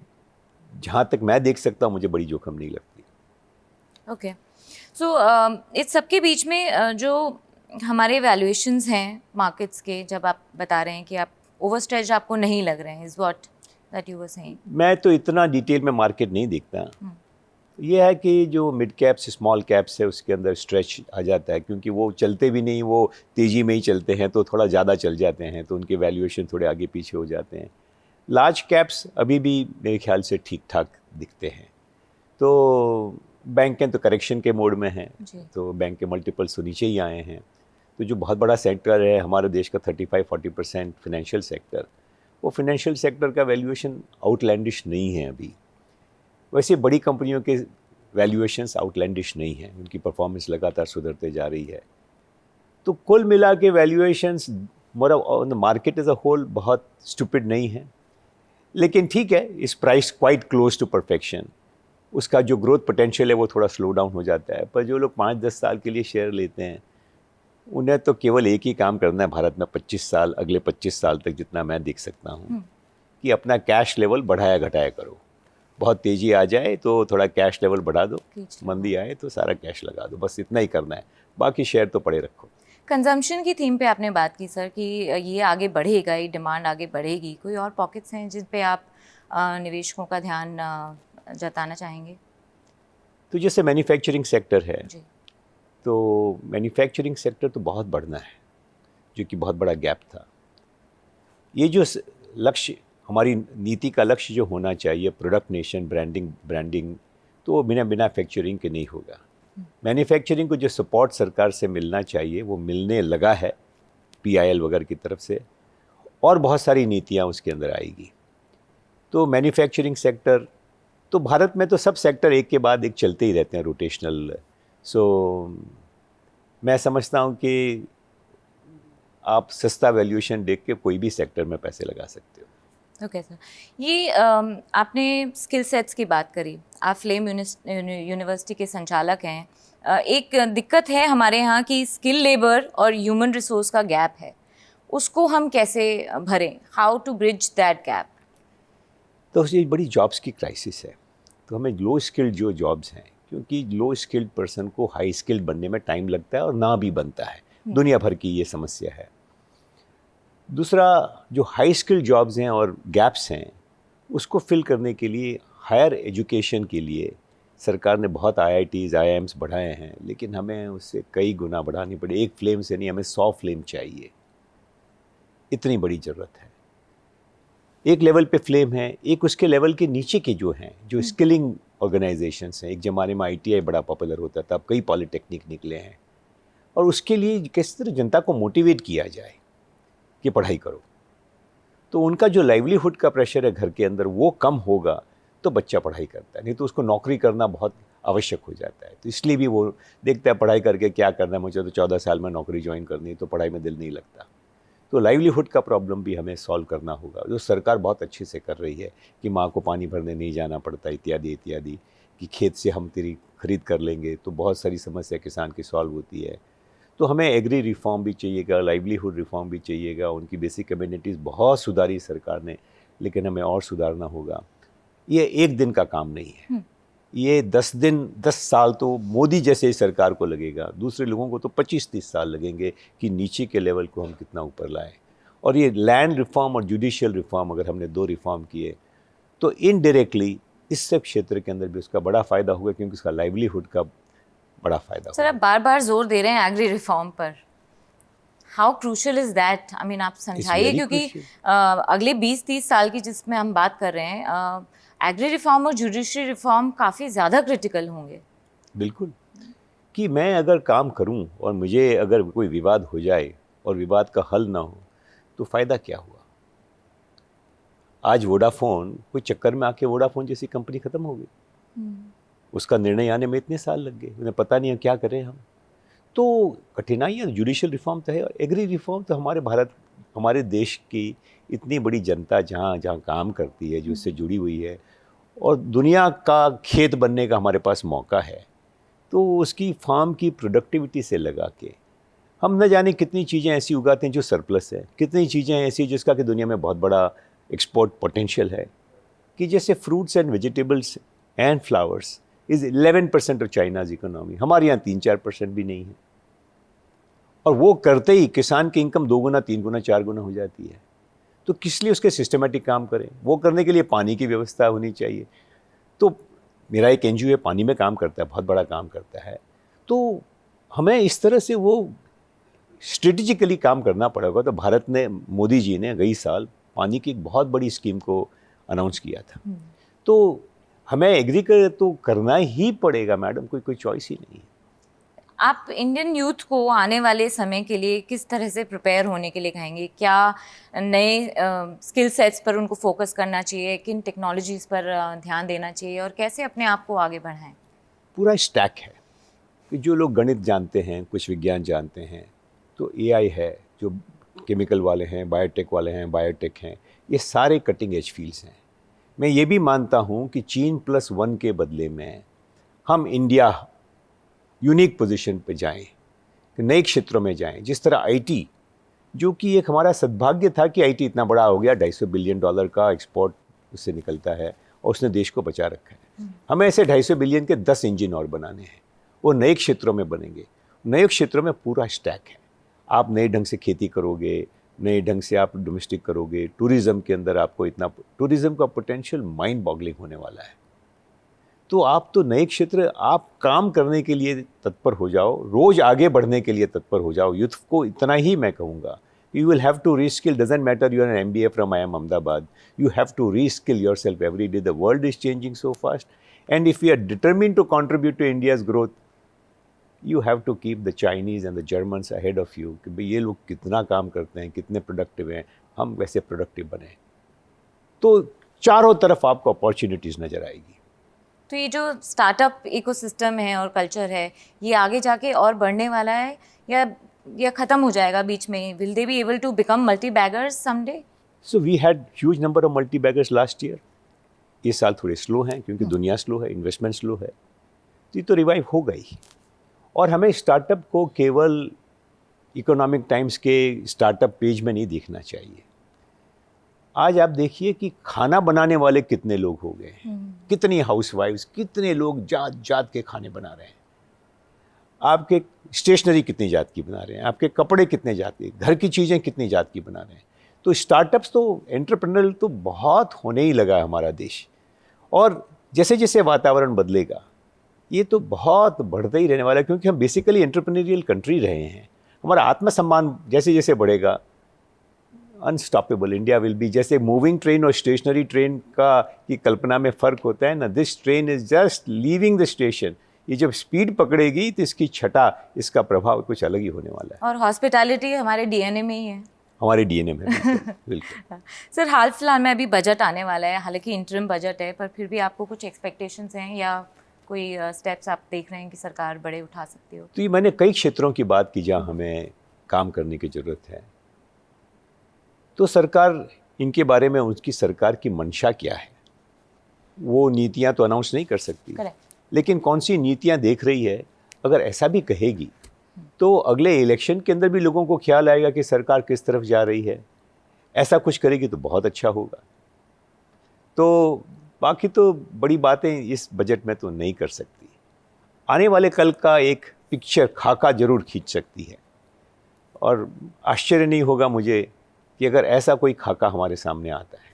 जहाँ तक मैं देख सकता हूँ मुझे बड़ी जोखिम नहीं लगती। ओके, सो इस सबके बीच में जो हमारे वैल्यूएशंस हैं मार्केट्स के, जब आप बता रहे हैं कि आप ओवरस्ट्रेच आपको नहीं लग रहे हैं, is what that you were saying? मैं तो इतना डिटेल में मार्केट नहीं देखता। ये है कि जो मिड कैप्स स्मॉल कैप्स है उसके अंदर स्ट्रेच आ जाता है, क्योंकि वो चलते भी नहीं, वो तेज़ी में ही चलते हैं, तो थोड़ा ज़्यादा चल जाते हैं, तो उनके वैल्यूएशन थोड़े आगे पीछे हो जाते हैं। लार्ज कैप्स अभी भी मेरे ख्याल से ठीक ठाक दिखते हैं। तो बैंकें तो करेक्शन के मोड में हैं, तो बैंक के मल्टीपल्स तो नीचे ही आए हैं। तो जो बहुत बड़ा सेक्टर है हमारे देश का 35-40% फिनेंशियल सेक्टर, वो फिनेंशियल सेक्टर का वैल्यूएशन आउटलैंडिश नहीं है अभी। वैसे बड़ी कंपनियों के वैल्यूएशंस आउटलैंडिश नहीं हैं, उनकी परफॉर्मेंस लगातार सुधरते जा रही है। तो कुल मिला के valuations market as a whole बहुत स्टूपिड नहीं है, लेकिन ठीक है, is price quite close to perfection. उसका जो ग्रोथ पोटेंशियल है वो थोड़ा स्लो डाउन हो जाता है, पर जो लोग 5-10 साल के लिए शेयर लेते हैं उन्हें तो केवल एक ही काम करना है भारत में 25 साल, अगले 25 साल तक, जितना मैं देख सकता हूँ, कि अपना कैश लेवल बढ़ाया घटाया करो। बहुत तेज़ी आ जाए तो थोड़ा कैश लेवल बढ़ा दो, मंदी आए तो सारा कैश लगा दो, बस इतना ही करना है, बाकी शेयर तो पड़े रखो। कंजम्पशन की थीम पे आपने बात की सर कि ये आगे बढ़ेगा, ये डिमांड आगे बढ़ेगी। कोई और पॉकेट्स हैं जिन पे आप निवेशकों का ध्यान जताना चाहेंगे? तो जैसे मैन्युफैक्चरिंग सेक्टर है, जी। तो मैन्युफैक्चरिंग सेक्टर तो बहुत बढ़ना है, जो कि बहुत बड़ा गैप था। ये जो लक्ष्य, हमारी नीति का लक्ष्य जो होना चाहिए, प्रोडक्ट नेशन, ब्रांडिंग, तो वो बिना मैन्युफैक्चरिंग के नहीं होगा। मैन्युफैक्चरिंग को जो सपोर्ट सरकार से मिलना चाहिए वो मिलने लगा है, PIL वगैरह की तरफ से, और बहुत सारी नीतियाँ उसके अंदर आएगी। तो मैन्युफैक्चरिंग सेक्टर, तो भारत में तो सब सेक्टर एक के बाद एक चलते ही रहते हैं, रोटेशनल। सो मैं समझता हूँ कि आप सस्ता वैल्यूएशन देख के कोई भी सेक्टर में पैसे लगा सकते हो। ओके सर, ये आपने स्किल सेट्स की बात करी, आप फ्लेम यूनिवर्सिटी के संचालक हैं। एक दिक्कत है हमारे यहाँ की स्किल लेबर और ह्यूमन रिसोर्स का गैप है, उसको हम कैसे भरें? How to bridge that gap? तो ये बड़ी जॉब्स की क्राइसिस है, तो हमें लो स्किल्ड जो जॉब्स हैं, क्योंकि लो स्किल्ड पर्सन को हाई स्किल्ड बनने में टाइम लगता है और ना भी बनता है, दुनिया भर की ये समस्या है। दूसरा, जो हाई स्किल्ड जॉब्स हैं और गैप्स हैं, उसको फिल करने के लिए हायर एजुकेशन के लिए सरकार ने बहुत IITs, IIMs बढ़ाए हैं, लेकिन हमें उससे कई गुना बढ़ानी पड़ी। एक फ्लेम से नहीं, हमें 100 फ्लेम चाहिए, इतनी बड़ी ज़रूरत है। एक लेवल पे फ्लेम है, एक उसके लेवल के नीचे के जो हैं, जो स्किलिंग ऑर्गेनाइजेशंस हैं। एक ज़माने में ITI बड़ा पॉपुलर होता था, अब कई पॉलिटेक्निक निकले हैं, और उसके लिए किस तरह जनता को मोटिवेट किया जाए कि पढ़ाई करो, तो उनका जो लाइवलीहुड का प्रेशर है घर के अंदर वो कम होगा तो बच्चा पढ़ाई करता है, नहीं तो उसको नौकरी करना बहुत आवश्यक हो जाता है। तो इसलिए भी वो देखता है पढ़ाई करके क्या करना है, मुझे तो 14 साल में नौकरी ज्वाइन करनी है, तो पढ़ाई में दिल नहीं लगता। तो लाइवलीहुड का प्रॉब्लम भी हमें सॉल्व करना होगा, जो सरकार बहुत अच्छे से कर रही है, कि माँ को पानी भरने नहीं जाना पड़ता, इत्यादि इत्यादि, कि खेत से हम तेरी खरीद कर लेंगे, तो बहुत सारी समस्या किसान की सॉल्व होती है। तो हमें एग्री रिफॉर्म भी चाहिएगा, लाइवलीहुड रिफॉर्म भी चाहिएगा, उनकी बेसिक कम्युनिटीज़ बहुत सुधारी सरकार ने, लेकिन हमें और सुधारना होगा। ये एक दिन का काम नहीं है, ये 10 साल तो मोदी जैसे सरकार को लगेगा, दूसरे लोगों को तो 25-30 साल लगेंगे कि नीचे के लेवल को हम कितना ऊपर लाएं। और ये लैंड रिफॉर्म और जुडिशियल रिफॉर्म, अगर हमने 2 रिफॉर्म किए तो इनडायरेक्टली इस सब क्षेत्र के अंदर भी उसका बड़ा फ़ायदा होगा, क्योंकि उसका लाइवलीहुड का बड़ा फ़ायदा होगा। सर, आप बार बार जोर दे रहे हैं एग्री रिफॉर्म पर, how crucial is that? I mean, आप समझाइए, क्योंकि अगले 20-30 साल की जिसमें हम बात कर रहे हैं, एग्री रिफॉर्म और जुडिशरी रिफॉर्म काफ़ी ज़्यादा क्रिटिकल होंगे। बिल्कुल, कि मैं अगर काम करूं और मुझे अगर कोई विवाद हो जाए और विवाद का हल ना हो, तो फ़ायदा क्या हुआ? आज वोडाफोन, कोई चक्कर में आके वोडाफोन जैसी कंपनी ख़त्म हो गई, उसका निर्णय आने में इतने साल लग गए, उन्हें पता नहीं है क्या करें हम। तो कठिनाइयाँ, जुडिशियल रिफॉर्म तो है, और एग्री रिफॉर्म तो हमारे देश की इतनी बड़ी जनता जहाँ जहाँ काम करती है, जो इससे जुड़ी हुई है, और दुनिया का खेत बनने का हमारे पास मौका है, तो उसकी फार्म की प्रोडक्टिविटी से लगा के हम न जाने कितनी चीज़ें ऐसी उगाते हैं जो सरप्लस है, कितनी चीज़ें ऐसी जिसका कि दुनिया में बहुत बड़ा एक्सपोर्ट पोटेंशियल है, कि जैसे fruits and vegetables and flowers is 11% of China's economy, हमारे यहाँ 3-4% भी नहीं है, और वो करते ही किसान की इनकम 2 गुना, 3 गुना, 4 गुना हो जाती है। तो किस लिए उसके सिस्टमेटिक काम करें? वो करने के लिए पानी की व्यवस्था होनी चाहिए। तो मेरा एक NGO है, पानी में काम करता है, बहुत बड़ा काम करता है, तो हमें इस तरह से वो स्ट्रेटेजिकली काम करना पड़ेगा। तो भारत ने, मोदी जी ने गई साल पानी की एक बहुत बड़ी स्कीम को अनाउंस किया था, तो हमें एग्री तो करना ही पड़ेगा मैडम, कोई चॉइस ही नहीं है। आप इंडियन यूथ को आने वाले समय के लिए किस तरह से प्रिपेयर होने के लिए कहेंगे? क्या नए स्किल सेट्स पर उनको फोकस करना चाहिए, किन टेक्नोलॉजीज़ पर ध्यान देना चाहिए और कैसे अपने आप को आगे बढ़ाएं? पूरा स्टैक है कि जो लोग गणित जानते हैं, कुछ विज्ञान जानते हैं, तो एआई है, जो केमिकल वाले हैं, बायोटेक वाले हैं, बायोटेक हैं, ये सारे कटिंग एज फील्ड्स हैं। मैं ये भी मानता हूँ कि चीन +1 के बदले में हम इंडिया यूनिक पोजीशन पे जाएं, कि नए क्षेत्रों में जाएं, जिस तरह आईटी, जो कि एक हमारा सद्भाग्य था कि आईटी इतना बड़ा हो गया, $250 बिलियन का एक्सपोर्ट उससे निकलता है और उसने देश को बचा रखा है। हमें ऐसे 250 बिलियन के 10 इंजन और बनाने हैं, वो नए क्षेत्रों में बनेंगे। नए क्षेत्रों में पूरा स्टैक है। आप नए ढंग से खेती करोगे, नए ढंग से आप डोमेस्टिक करोगे, टूरिज़्म के अंदर आपको इतना, टूरिज़्म का पोटेंशियल माइंड बॉगलिंग होने वाला है। तो आप तो नए क्षेत्र, आप काम करने के लिए तत्पर हो जाओ, रोज़ आगे बढ़ने के लिए तत्पर हो जाओ। यूथ को इतना ही मैं कहूँगा, you will have to reskill. Doesn't matter you are an MBA from IIM Ahmedabad, you have to reskill yourself every day. The world is changing so fast, and if we are determined to contribute to India's growth, you have to keep the Chinese and the Germans ahead of you कि भाई ये लोग कितना काम करते हैं, कितने productive हैं, हम वैसे प्रोडक्टिव बने। तो चारों तरफ आपको अपॉर्चुनिटीज़ नज़र आएगी। तो ये जो स्टार्टअप इकोसिस्टम है और कल्चर है, ये आगे जाके और बढ़ने वाला है या ख़त्म हो जाएगा बीच में? Will they be able to become multi baggers someday? So we had huge number of multi baggers last year. ये साल थोड़े स्लो हैं क्योंकि दुनिया स्लो है, इन्वेस्टमेंट स्लो है, तो ये तो रिवाइव हो गई। और हमें स्टार्टअप को केवल इकोनॉमिक टाइम्स के स्टार्टअप पेज में नहीं देखना चाहिए। आज आप देखिए कि खाना बनाने वाले कितने लोग हो गए हैं, कितनी हाउसवाइफ्स, कितने लोग जात जात के खाने बना रहे हैं। आपके स्टेशनरी कितनी जात की बना रहे हैं, आपके कपड़े कितने जात के, घर की चीज़ें कितनी जात की बना रहे हैं। तो स्टार्टअप्स तो, एंटरप्रेन्योर तो बहुत होने ही लगा है हमारा देश। और जैसे जैसे वातावरण बदलेगा, ये तो बहुत बढ़ता ही रहने वाला है, क्योंकि हम बेसिकली एंटरप्रेन्योरियल कंट्री रहे हैं। हमारा आत्मसम्मान जैसे जैसे बढ़ेगा, अनस्टॉपेबल इंडिया विल बी। जैसे मूविंग ट्रेन और स्टेशनरी ट्रेन का की कल्पना में फ़र्क होता है ना, this train is just leaving the station. ये जब स्पीड पकड़ेगी तो इसकी छटा, इसका प्रभाव कुछ अलग ही होने वाला है। और हॉस्पिटैलिटी हमारे डीएनए में ही है, हमारे डीएनए में। बिल्कुल। सर, हाल फिलहाल में अभी बजट आने वाला है, हालांकि इंटरिम बजट है, पर फिर भी आपको कुछ एक्सपेक्टेशंस हैं या कोई स्टेप्स आप देख रहे हैं कि सरकार बड़े उठा सकती हो? तो ये मैंने कई क्षेत्रों की बात की जहाँ हमें काम करने की ज़रूरत है। तो सरकार, इनके बारे में उसकी सरकार की मंशा क्या है, वो नीतियाँ तो अनाउंस नहीं कर सकती। करेक्ट। लेकिन कौन सी नीतियाँ देख रही है, अगर ऐसा भी कहेगी तो अगले इलेक्शन के अंदर भी लोगों को ख्याल आएगा कि सरकार किस तरफ जा रही है। ऐसा कुछ करेगी तो बहुत अच्छा होगा। तो बाकी तो बड़ी बातें इस बजट में तो नहीं कर सकती। आने वाले कल का एक पिक्चर, खाका जरूर खींच सकती है, और आश्चर्य नहीं होगा मुझे कि अगर ऐसा कोई खाका हमारे सामने आता है।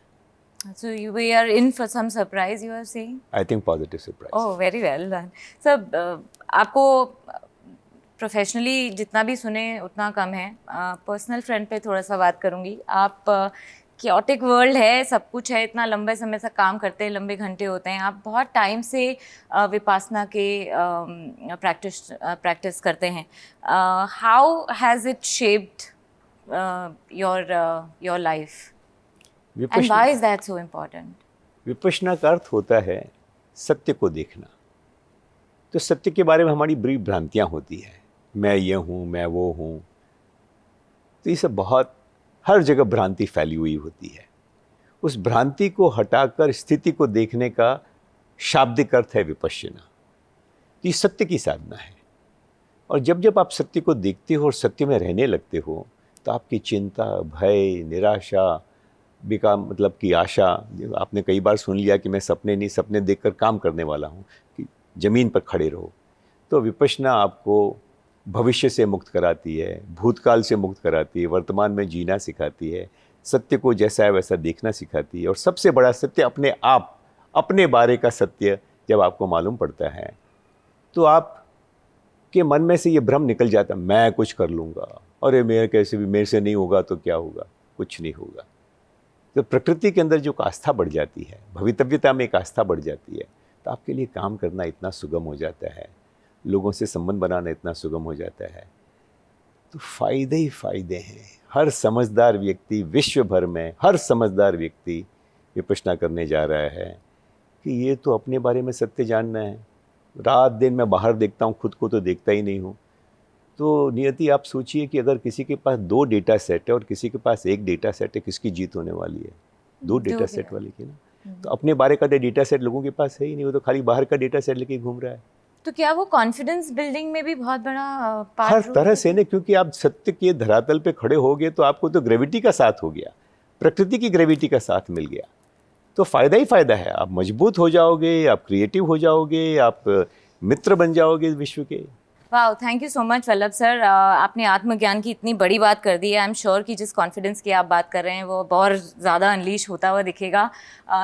So we are in for some surprise, you are saying? I think positive surprise. Oh, very well done. Sir, आपको प्रोफेशनली जितना भी सुने उतना कम है। पर्सनल फ्रंट पे थोड़ा सा बात करूँगी। आप क्योटिक वर्ल्ड है, सब कुछ है, इतना लंबे समय से काम करते हैं, लंबे घंटे होते हैं, आप बहुत टाइम से विपासना के प्रैक्टिस करते हैं। How has it shaped your life? And why is that so important? Vipassana का अर्थ होता है सत्य को देखना। तो सत्य के बारे में हमारी बड़ी भ्रांतियाँ होती हैं, मैं ये हूँ, मैं वो हूँ। तो ये सब बहुत, हर जगह भ्रांति फैली हुई होती है। उस भ्रांति को हटाकर स्थिति को देखने का शाब्दिक अर्थ है विपश्यना। तो ये सत्य की साधना है। और जब जब आप सत्य को देखते हो और सत्य में रहने लगते हो, तो आपकी चिंता, भय, निराशा, मतलब की आशा, आपने कई बार सुन लिया कि मैं सपने नहीं, सपने देखकर काम करने वाला हूँ, कि ज़मीन पर खड़े रहो। तो विपश्यना आपको भविष्य से मुक्त कराती है, भूतकाल से मुक्त कराती है, वर्तमान में जीना सिखाती है, सत्य को जैसा है वैसा देखना सिखाती है। और सबसे बड़ा सत्य अपने आप, अपने बारे का सत्य जब आपको मालूम पड़ता है, तो आप के मन में से ये भ्रम निकल जाता, मैं कुछ कर लूँगा, अरे मेरे कैसे भी, मेरे से नहीं होगा तो क्या होगा, कुछ नहीं होगा। तो प्रकृति के अंदर जो आस्था बढ़ जाती है, भवितव्यता में एक आस्था बढ़ जाती है, तो आपके लिए काम करना इतना सुगम हो जाता है। लोगों से संबंध बनाना इतना सुगम हो जाता है। तो फ़ायदे ही फ़ायदे हैं। हर समझदार व्यक्ति, विश्व भर में हर समझदार व्यक्ति ये प्रश्न करने जा रहा है कि ये तो अपने बारे में सत्य जानना है। रात दिन मैं बाहर देखता हूँ, खुद को तो देखता ही नहीं हूँ। तो नियति, आप सोचिए कि अगर किसी के पास 2 डेटा सेट है और किसी के पास 1 डेटा सेट है, किसकी जीत होने वाली है? 2 डेटा सेट वाले की ना। तो अपने बारे का डेटा सेट लोगों के पास है ही नहीं, वो तो खाली बाहर का डेटा सेट लेके घूम रहा है। तो क्या वो कॉन्फिडेंस बिल्डिंग में भी बहुत बड़ा हर पार्ट तरह से नहीं, क्योंकि आप सत्य के धरातल पे खड़े हो गए तो आपको तो ग्रेविटी का साथ हो गया, प्रकृति की ग्रेविटी का साथ मिल गया। तो फ़ायदा ही फ़ायदा है। आप मजबूत हो जाओगे, आप क्रिएटिव हो जाओगे, आप मित्र बन जाओगे विश्व के। वाह, thank you so much Vallabh sir. आपने आत्मज्ञान की इतनी बड़ी बात कर दी है। आई एम श्योर कि जिस कॉन्फिडेंस की आप बात कर रहे हैं वो बहुत ज़्यादा अनलीश होता हुआ दिखेगा।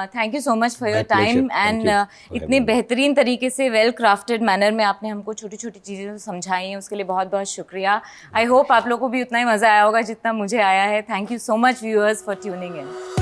Thank you so much for your time and इतने बेहतरीन तरीके से वेल क्राफ्टेड मैनर में आपने हमको छोटी छोटी चीज़ें समझाई हैं, उसके लिए बहुत बहुत शुक्रिया। आई होप आप लोगों को भी उतना ही मज़ा आया होगा जितना मुझे आया है। Thank you so much viewers for tuning in.